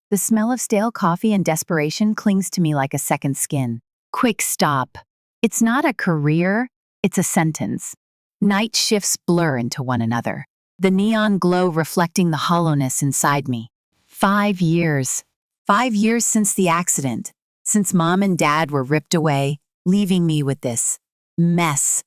The smell of stale coffee and desperation clings to me like a second skin. Quick stop. It's not a career, it's a sentence. Night shifts blur into one another, the neon glow reflecting the hollowness inside me. 5 years. 5 years since the accident, since Mom and Dad were ripped away, leaving me with this mess.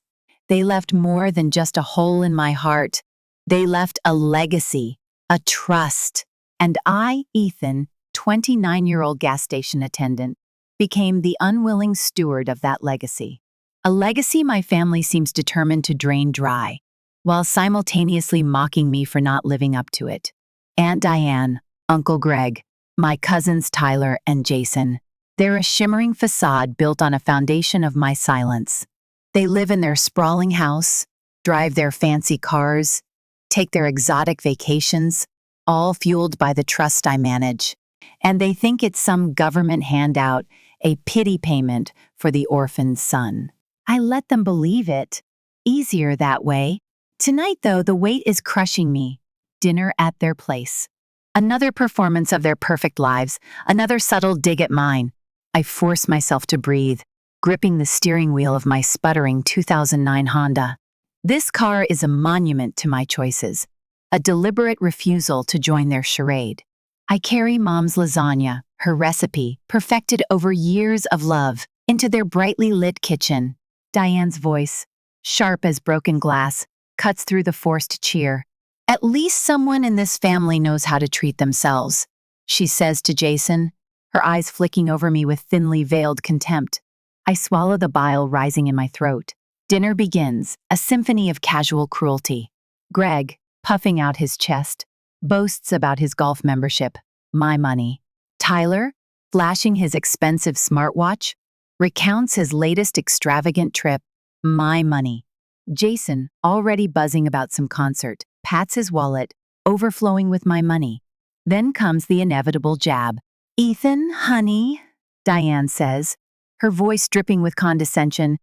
They left more than just a hole in my heart. They left a legacy, a trust. And I, Ethan, 29-year-old gas station attendant, became the unwilling steward of that legacy. A legacy my family seems determined to drain dry, while simultaneously mocking me for not living up to it. Aunt Diane, Uncle Greg, my cousins Tyler and Jason, they're a shimmering facade built on a foundation of my silence. They live in their sprawling house, drive their fancy cars, take their exotic vacations, all fueled by the trust I manage. And they think it's some government handout, a pity payment for the orphaned son. I let them believe it. Easier that way. Tonight, though, the weight is crushing me. Dinner at their place. Another performance of their perfect lives, another subtle dig at mine. I force myself to breathe, gripping the steering wheel of my sputtering 2009 Honda. This car is a monument to my choices, a deliberate refusal to join their charade. I carry Mom's lasagna, her recipe, perfected over years of love, into their brightly lit kitchen. Diane's voice, sharp as broken glass, cuts through the forced cheer. At least someone in this family knows how to treat themselves, she says to Jason, her eyes flicking over me with thinly veiled contempt. I swallow the bile rising in my throat. Dinner begins, a symphony of casual cruelty. Greg, puffing out his chest, boasts about his golf membership, my money. Tyler, flashing his expensive smartwatch, recounts his latest extravagant trip, my money. Jason, already buzzing about some concert, pats his wallet, overflowing with my money. Then comes the inevitable jab. Ethan, honey, Diane says, her voice dripping with condescension,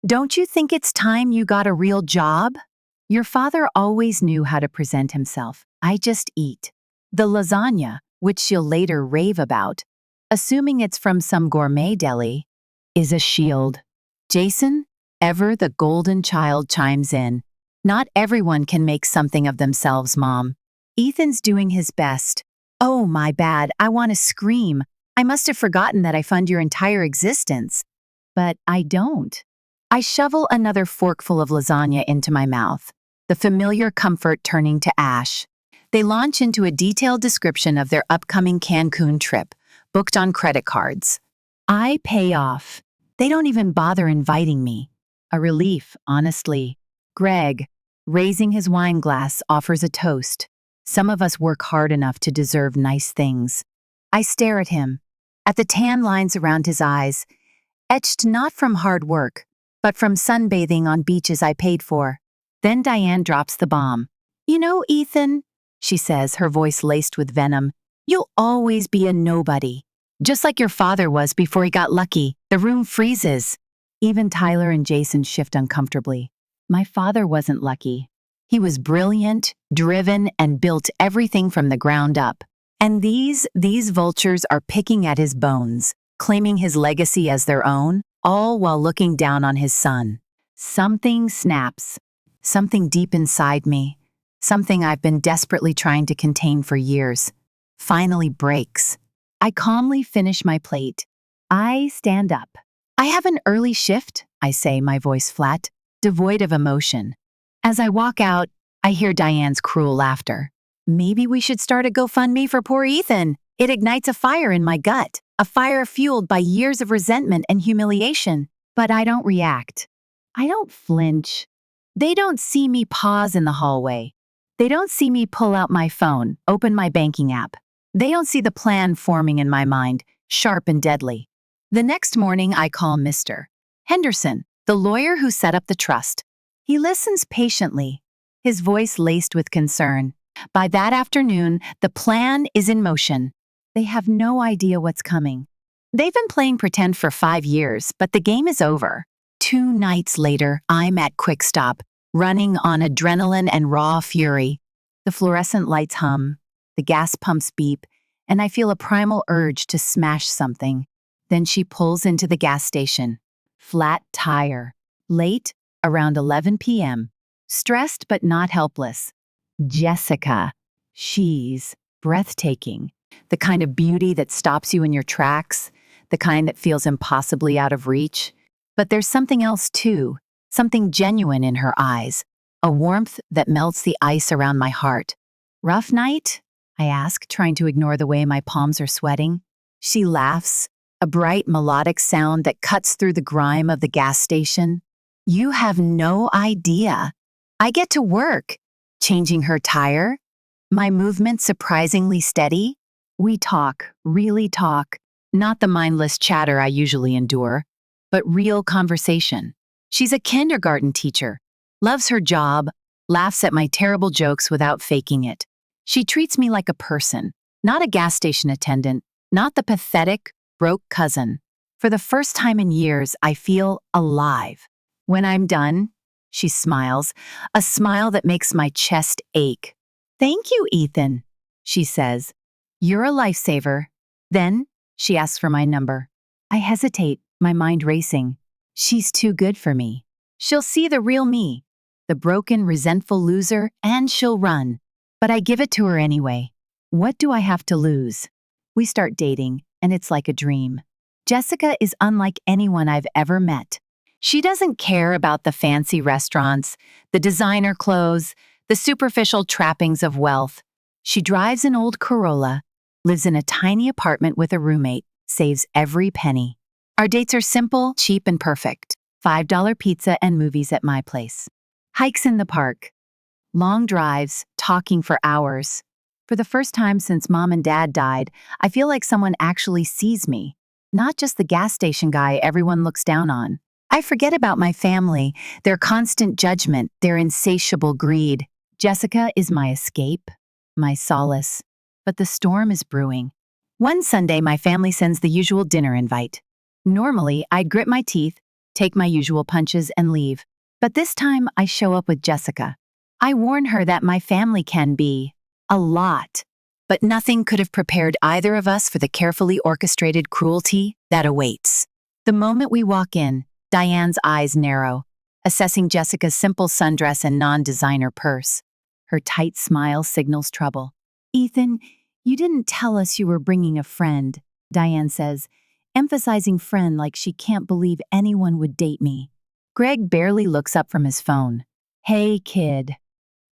don't you think it's time you got a real job? Your father always knew how to present himself. I just eat. The lasagna, which she'll later rave about, assuming it's from some gourmet deli, is a shield. Jason, ever the golden child, chimes in. Not everyone can make something of themselves, Mom. Ethan's doing his best. Oh, my bad. I want to scream. I must have forgotten that I fund your entire existence. But I don't. I shovel another forkful of lasagna into my mouth, the familiar comfort turning to ash. They launch into a detailed description of their upcoming Cancun trip, booked on credit cards. I pay off. They don't even bother inviting me. A relief, honestly. Greg, raising his wine glass, offers a toast. Some of us work hard enough to deserve nice things. I stare at him, at the tan lines around his eyes, etched not from hard work, but from sunbathing on beaches I paid for. Then Diane drops the bomb. You know, Ethan, she says, her voice laced with venom, you'll always be a nobody. Just like your father was before he got lucky. The room freezes. Even Tyler and Jason shift uncomfortably. My father wasn't lucky. He was brilliant, driven, and built everything from the ground up. And these vultures are picking at his bones, claiming his legacy as their own, all while looking down on his son. Something snaps. Something deep inside me. Something I've been desperately trying to contain for years. Finally breaks. I calmly finish my plate. I stand up. I have an early shift, I say, my voice flat, devoid of emotion. As I walk out, I hear Diane's cruel laughter. Maybe we should start a GoFundMe for poor Ethan. It ignites a fire in my gut, a fire fueled by years of resentment and humiliation. But I don't react. I don't flinch. They don't see me pause in the hallway. They don't see me pull out my phone, open my banking app. They don't see the plan forming in my mind, sharp and deadly. The next morning, I call Mr. Henderson, the lawyer who set up the trust. He listens patiently, his voice laced with concern. By that afternoon, the plan is in motion. They have no idea what's coming. They've been playing pretend for 5 years, but the game is over. 2 nights later, I'm at Quick Stop, running on adrenaline and raw fury. The fluorescent lights hum, the gas pumps beep, and I feel a primal urge to smash something. Then she pulls into the gas station. Flat tire. Late, around 11 p.m. Stressed but not helpless. Jessica. She's breathtaking. The kind of beauty that stops you in your tracks, the kind that feels impossibly out of reach. But there's something else too, something genuine in her eyes, a warmth that melts the ice around my heart. Rough night? I ask, trying to ignore the way my palms are sweating. She laughs, a bright melodic sound that cuts through the grime of the gas station. You have no idea. I get to work, changing her tire, my movement surprisingly steady. We talk, really talk, not the mindless chatter I usually endure, but real conversation. She's a kindergarten teacher, loves her job, laughs at my terrible jokes without faking it. She treats me like a person, not a gas station attendant, not the pathetic, broke cousin. For the first time in years, I feel alive. When I'm done, she smiles, a smile that makes my chest ache. Thank you, Ethan, she says. You're a lifesaver. Then, she asks for my number. I hesitate, my mind racing. She's too good for me. She'll see the real me, the broken, resentful loser, and she'll run. But I give it to her anyway. What do I have to lose? We start dating, and it's like a dream. Jessica is unlike anyone I've ever met. She doesn't care about the fancy restaurants, the designer clothes, the superficial trappings of wealth. She drives an old Corolla, lives in a tiny apartment with a roommate, saves every penny. Our dates are simple, cheap, and perfect. $5 pizza and movies at my place. Hikes in the park. Long drives, talking for hours. For the first time since Mom and Dad died, I feel like someone actually sees me, not just the gas station guy everyone looks down on. I forget about my family, their constant judgment, their insatiable greed. Jessica is my escape, my solace. But the storm is brewing. One Sunday, my family sends the usual dinner invite. Normally, I'd grit my teeth, take my usual punches, and leave. But this time, I show up with Jessica. I warn her that my family can be a lot, but nothing could have prepared either of us for the carefully orchestrated cruelty that awaits. The moment we walk in, Diane's eyes narrow, assessing Jessica's simple sundress and non-designer purse. Her tight smile signals trouble. Ethan, you didn't tell us you were bringing a friend, Diane says, emphasizing friend like she can't believe anyone would date me. Greg barely looks up from his phone. Hey, kid.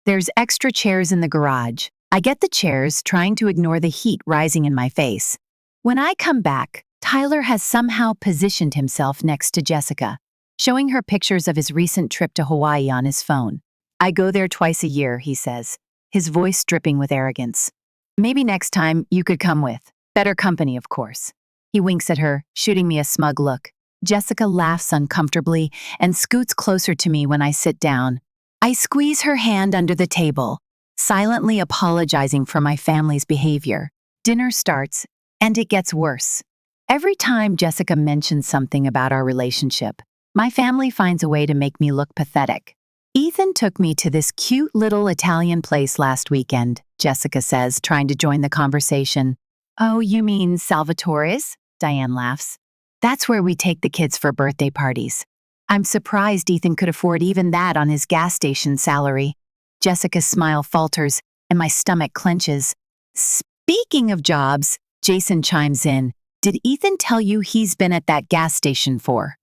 There's extra chairs in the garage. I get the chairs, trying to ignore the heat rising in my face. When I come back, Tyler has somehow positioned himself next to Jessica, showing her pictures of his recent trip to Hawaii on his phone. I go there twice a year, he says, his voice dripping with arrogance. Maybe next time you could come with. Better company, of course. He winks at her, shooting me a smug look. Jessica laughs uncomfortably and scoots closer to me when I sit down. I squeeze her hand under the table, silently apologizing for my family's behavior. Dinner starts, and it gets worse. Every time Jessica mentions something about our relationship, my family finds a way to make me look pathetic. Ethan took me to this cute little Italian place last weekend, Jessica says, trying to join the conversation. Oh, you mean Salvatore's? Diane laughs. That's where we take the kids for birthday parties. I'm surprised Ethan could afford even that on his gas station salary. Jessica's smile falters, and my stomach clenches. Speaking of jobs, Jason chimes in. Did Ethan tell you he's been at that gas station for,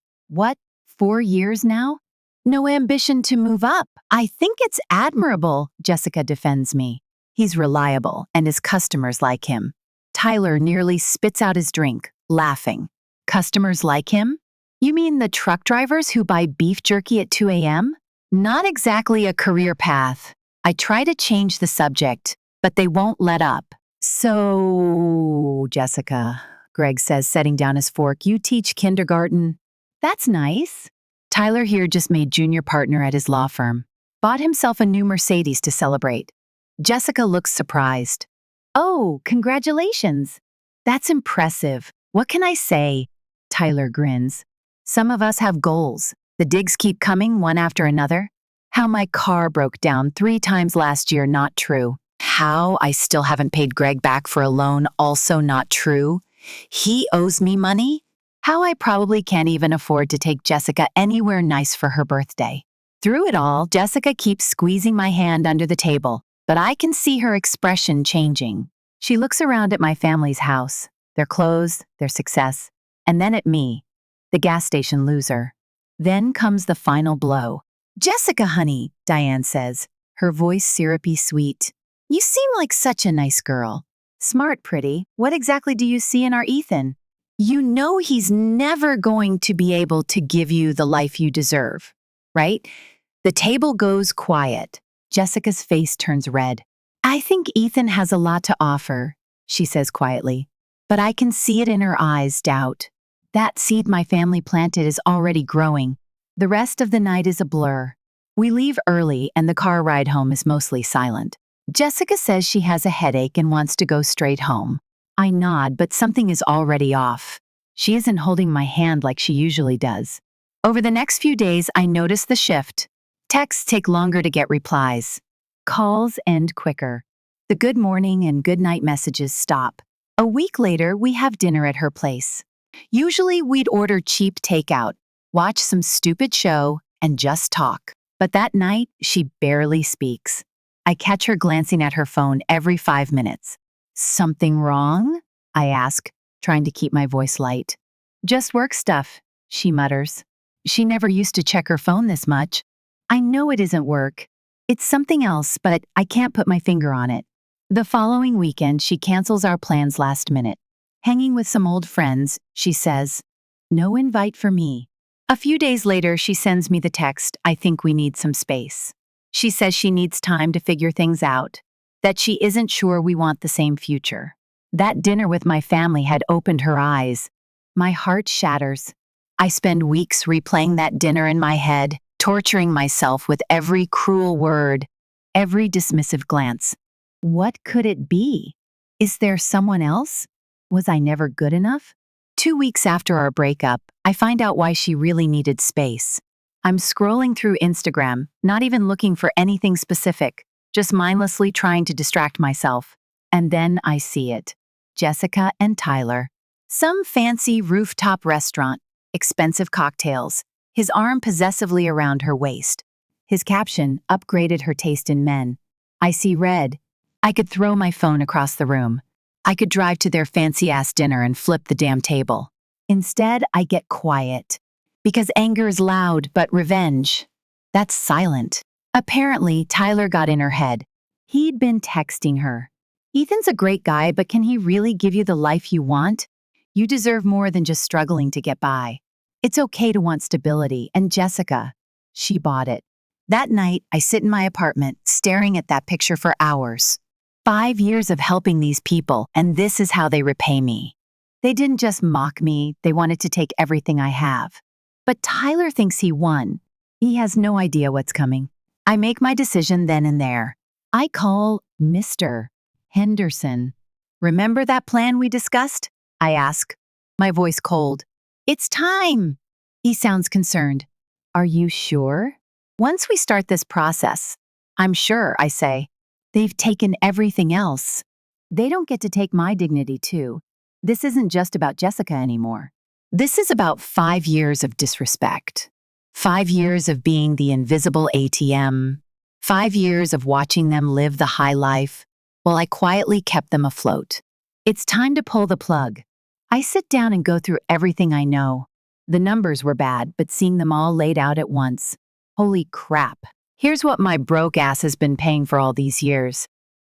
4 years now? No ambition to move up. I think it's admirable, Jessica defends me. He's reliable, and his customers like him. Tyler nearly spits out his drink, laughing. Customers like him? You mean the truck drivers who buy beef jerky at 2 a.m.? Not exactly a career path. I try to change the subject, but they won't let up. So, Jessica, Greg says, setting down his fork, you teach kindergarten. That's nice. Tyler here just made junior partner at his law firm. Bought himself a new Mercedes to celebrate. Jessica looks surprised. Oh, congratulations. That's impressive. What can I say? Tyler grins. Some of us have goals. The digs keep coming one after another. How my car broke down 3 times last year, not true. how I still haven't paid Greg back for a loan also not true? He owes me money? How I probably can't even afford to take Jessica anywhere nice for her birthday. Through it all, Jessica keeps squeezing my hand under the table, but I can see her expression changing. She looks around at my family's house, their clothes, their success, and then at me, the gas station loser. Then comes the final blow. "Jessica, honey," Diane says, her voice syrupy sweet. "You seem like such a nice girl. Smart, pretty. What exactly do you see in our Ethan? You know he's never going to be able to give you the life you deserve, right?" The table goes quiet. Jessica's face turns red. "I think Ethan has a lot to offer," she says quietly, but I can see it in her eyes, doubt. That seed my family planted is already growing. The rest of the night is a blur. We leave early and the car ride home is mostly silent. Jessica says she has a headache and wants to go straight home. I nod, but something is already off. She isn't holding my hand like she usually does. Over the next few days, I notice the shift. Texts take longer to get replies. Calls end quicker. The good morning and good night messages stop. A week later, we have dinner at her place. Usually, we'd order cheap takeout, watch some stupid show, and just talk. But that night, she barely speaks. I catch her glancing at her phone every 5 minutes. "Something wrong?" I ask, trying to keep my voice light. "Just work stuff," she mutters. She never used to check her phone this much. I know it isn't work. It's something else, but I can't put my finger on it. The following weekend, she cancels our plans last minute. Hanging with some old friends, she says, "No invite for me." A few days later, she sends me the text, "I think we need some space." She says she needs time to figure things out, that she isn't sure we want the same future. That dinner with my family had opened her eyes. My heart shatters. I spend weeks replaying that dinner in my head, torturing myself with every cruel word, every dismissive glance. What could it be? Is there someone else? Was I never good enough? 2 weeks after our breakup, I find out why she really needed space. I'm scrolling through Instagram, not even looking for anything specific, just mindlessly trying to distract myself. And then I see it. Jessica and Tyler. Some fancy rooftop restaurant, expensive cocktails, his arm possessively around her waist. His caption upgraded her taste in men. I see red. I could throw my phone across the room. I could drive to their fancy-ass dinner and flip the damn table. Instead, I get quiet. Because anger is loud, but revenge, that's silent. Apparently, Tyler got in her head. He'd been texting her. "Ethan's a great guy, but can he really give you the life you want? You deserve more than just struggling to get by. It's okay to want stability." And Jessica, she bought it. That night, I sit in my apartment, staring at that picture for hours. 5 years of helping these people, and this is how they repay me. They didn't just mock me, they wanted to take everything I have. But Tyler thinks he won. He has no idea what's coming. I make my decision then and there. I call Mr. Henderson. "Remember that plan we discussed?" I ask, my voice cold. "It's time." He sounds concerned. "Are you sure?" "Once we start this process." "I'm sure," I say. "They've taken everything else. They don't get to take my dignity too. This isn't just about Jessica anymore. This is about 5 years of disrespect. 5 years of being the invisible ATM. 5 years of watching them live the high life while I quietly kept them afloat. It's time to pull the plug. I sit down and go through everything I know. The numbers were bad, but seeing them all laid out at once. Holy crap. Here's what my broke ass has been paying for all these years.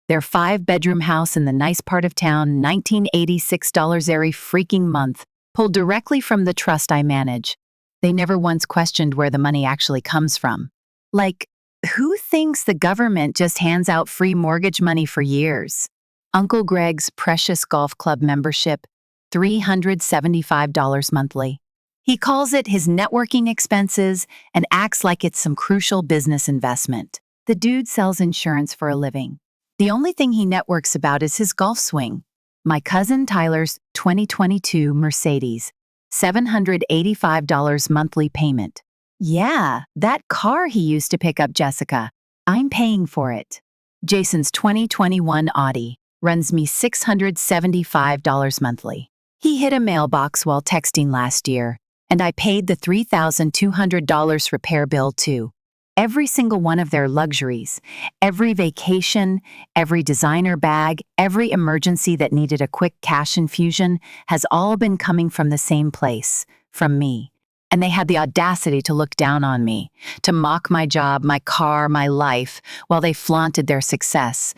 Their 5-bedroom house in the nice part of town, $1986 every freaking month, pulled directly from the trust I manage. They never once questioned where the money actually comes from. Like, who thinks the government just hands out free mortgage money for years? Uncle Greg's precious golf club membership, $375 monthly. He calls it his networking expenses and acts like it's some crucial business investment. The dude sells insurance for a living. The only thing he networks about is his golf swing. My cousin Tyler's 2022 Mercedes, $785 monthly payment. Yeah, that car he used to pick up Jessica. I'm paying for it. Jason's 2021 Audi runs me $675 monthly. He hit a mailbox while texting last year, and I paid the $3,200 repair bill too. Every single one of their luxuries, every vacation, every designer bag, every emergency that needed a quick cash infusion has all been coming from the same place, from me. And they had the audacity to look down on me, to mock my job, my car, my life, while they flaunted their success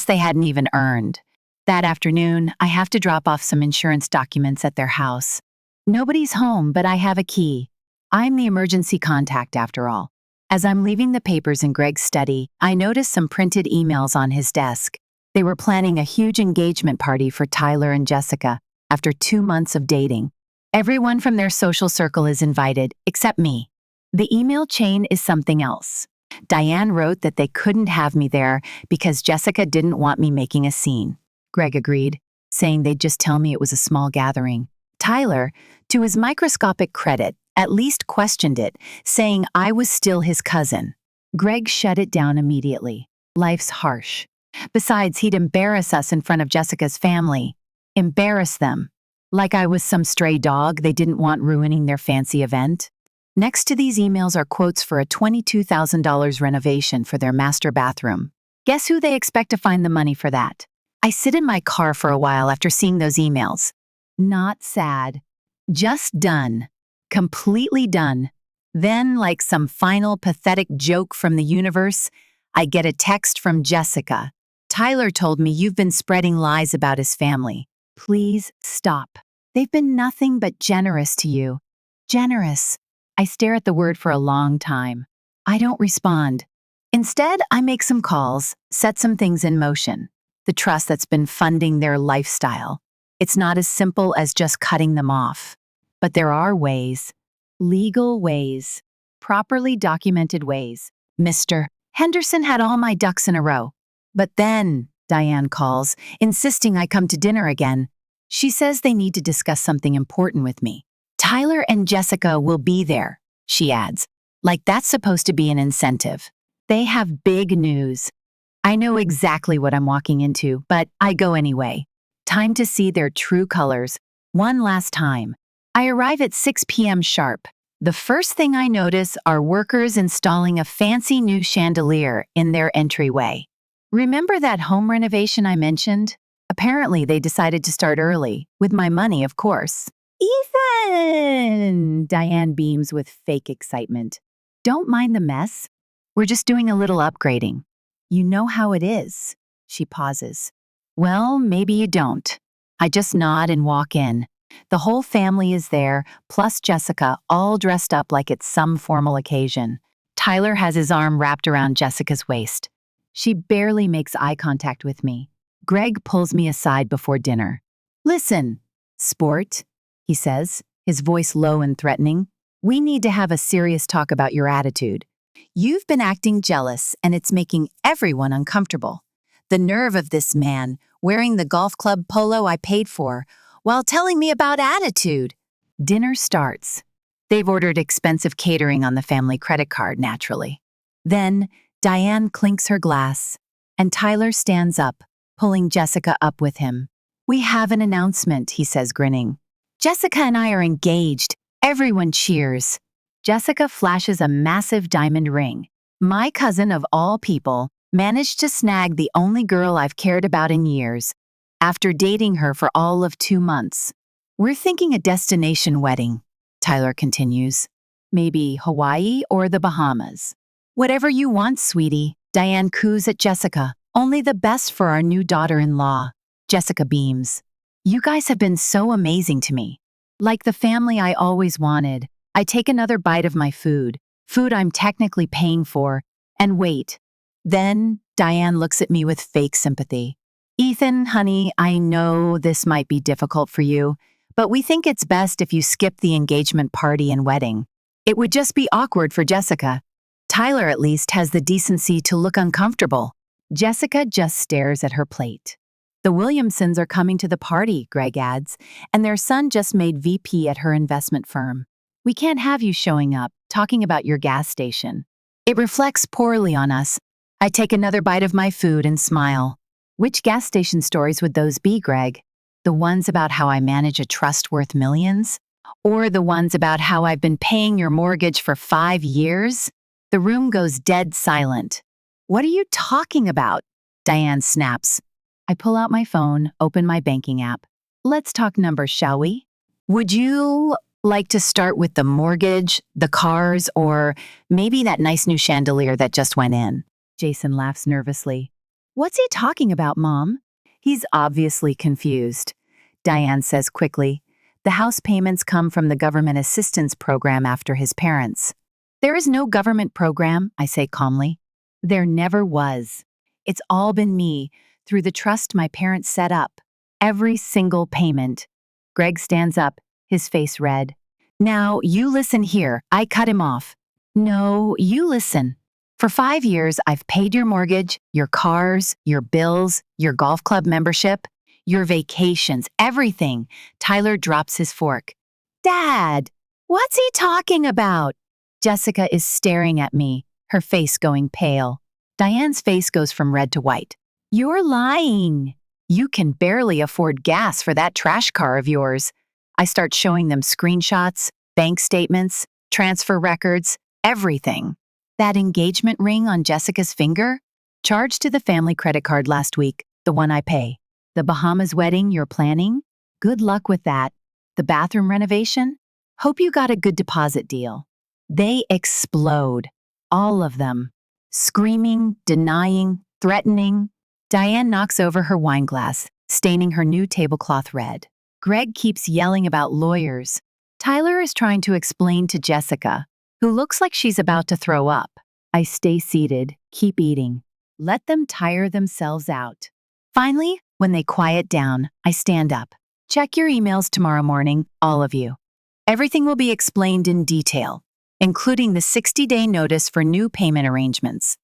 they hadn't even earned. That afternoon, I have to drop off some insurance documents at their house. Nobody's home, but I have a key. I'm the emergency contact after all. As I'm leaving the papers in Greg's study, I notice some printed emails on his desk. They were planning a huge engagement party for Tyler and Jessica after 2 months of dating. Everyone from their social circle is invited, except me. The email chain is something else. Diane wrote that they couldn't have me there because Jessica didn't want me making a scene. Greg agreed, saying they'd just tell me it was a small gathering. Tyler, to his microscopic credit, at least questioned it, saying I was still his cousin. Greg shut it down immediately. Life's harsh. Besides, he'd embarrass us in front of Jessica's family. Embarrass them. Like I was some stray dog they didn't want ruining their fancy event. Next to these emails are quotes for a $22,000 renovation for their master bathroom. Guess who they expect to find the money for that? I sit in my car for a while after seeing those emails. Not sad. Just done. Completely done. Then, like some final pathetic joke from the universe, I get a text from Jessica. Tyler told me you've been spreading lies about his family. Please stop. They've been nothing but generous to you. Generous. I stare at the word for a long time. I don't respond. Instead, I make some calls, set some things in motion. The trust that's been funding their lifestyle. It's not as simple as just cutting them off. But there are ways. Legal ways. Properly documented ways. Mr. Henderson had all my ducks in a row. But then, Diane calls, insisting I come to dinner again. She says they need to discuss something important with me. Tyler and Jessica will be there, she adds, like that's supposed to be an incentive. They have big news. I know exactly what I'm walking into, but I go anyway. Time to see their true colors. One last time. I arrive at 6 p.m. sharp. The first thing I notice are workers installing a fancy new chandelier in their entryway. Remember that home renovation I mentioned? Apparently, they decided to start early, with my money, of course. Ethan! Diane beams with fake excitement. Don't mind the mess. We're just doing a little upgrading. You know how it is. She pauses. Well, maybe you don't. I just nod and walk in. The whole family is there, plus Jessica, all dressed up like it's some formal occasion. Tyler has his arm wrapped around Jessica's waist. She barely makes eye contact with me. Greg pulls me aside before dinner. Listen, sport, he says, his voice low and threatening. We need to have a serious talk about your attitude. You've been acting jealous, and it's making everyone uncomfortable. The nerve of this man, wearing the golf club polo I paid for, while telling me about attitude. Dinner starts. They've ordered expensive catering on the family credit card, naturally. Then, Diane clinks her glass, and Tyler stands up, pulling Jessica up with him. We have an announcement, he says, grinning. Jessica and I are engaged. Everyone cheers. Jessica flashes a massive diamond ring. My cousin of all people managed to snag the only girl I've cared about in years, after dating her for all of 2 months. We're thinking a destination wedding, Tyler continues. Maybe Hawaii or the Bahamas. Whatever you want, sweetie, Diane coos at Jessica. Only the best for our new daughter-in-law. Jessica beams. You guys have been so amazing to me. Like the family I always wanted. I take another bite of my food I'm technically paying for, and wait. Then Diane looks at me with fake sympathy. Ethan, honey, I know this might be difficult for you, but we think it's best if you skip the engagement party and wedding. It would just be awkward for Jessica. Tyler at least has the decency to look uncomfortable. Jessica just stares at her plate. The Williamsons are coming to the party, Greg adds, and their son just made VP at her investment firm. We can't have you showing up, talking about your gas station. It reflects poorly on us. I take another bite of my food and smile. Which gas station stories would those be, Greg? The ones about how I manage a trust worth millions? Or the ones about how I've been paying your mortgage for 5 years? The room goes dead silent. What are you talking about? Diane snaps. I pull out my phone, open my banking app. Let's talk numbers, shall we? Would you like to start with the mortgage, the cars, or maybe that nice new chandelier that just went in? Jason laughs nervously. What's he talking about, Mom? He's obviously confused. Diane says quickly, the house payments come from the government assistance program after his parents. There is no government program, I say calmly. There never was. It's all been me, through the trust my parents set up. Every single payment. Greg stands up, his face red. Now, you listen here. I cut him off. No, you listen. For 5 years, I've paid your mortgage, your cars, your bills, your golf club membership, your vacations, everything. Tyler drops his fork. Dad, what's he talking about? Jessica is staring at me, her face going pale. Diane's face goes from red to white. You're lying. You can barely afford gas for that trash car of yours. I start showing them screenshots, bank statements, transfer records, everything. That engagement ring on Jessica's finger? Charged to the family credit card last week, the one I pay. The Bahamas wedding you're planning? Good luck with that. The bathroom renovation? Hope you got a good deposit deal. They explode. All of them. Screaming, denying, threatening. Diane knocks over her wine glass, staining her new tablecloth red. Greg keeps yelling about lawyers. Tyler is trying to explain to Jessica, who looks like she's about to throw up. I stay seated, keep eating. Let them tire themselves out. Finally, when they quiet down, I stand up. Check your emails tomorrow morning, all of you. Everything will be explained in detail, including the 60-day notice for new payment arrangements.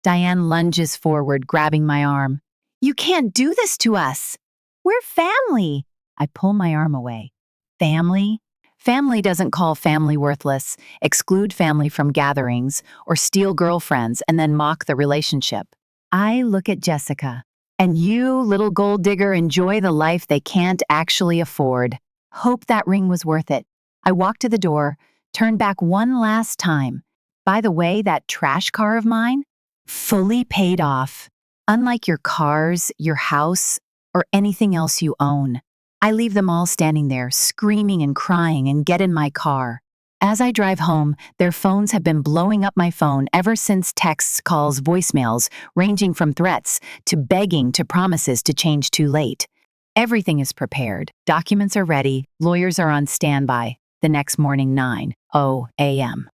Diane lunges forward, grabbing my arm. You can't do this to us. We're family. I pull my arm away. Family? Family doesn't call family worthless, exclude family from gatherings, or steal girlfriends and then mock the relationship. I look at Jessica. And you, little gold digger, enjoy the life they can't actually afford. Hope that ring was worth it. I walk to the door, turn back one last time. By the way, that trash car of mine? Fully paid off. Unlike your cars, your house, or anything else you own. I leave them all standing there, screaming and crying, and get in my car. As I drive home, their phones have been blowing up my phone ever since texts, calls, voicemails, ranging from threats to begging to promises to change too late. Everything is prepared. Documents are ready. Lawyers are on standby. The next morning, 9:00 a.m.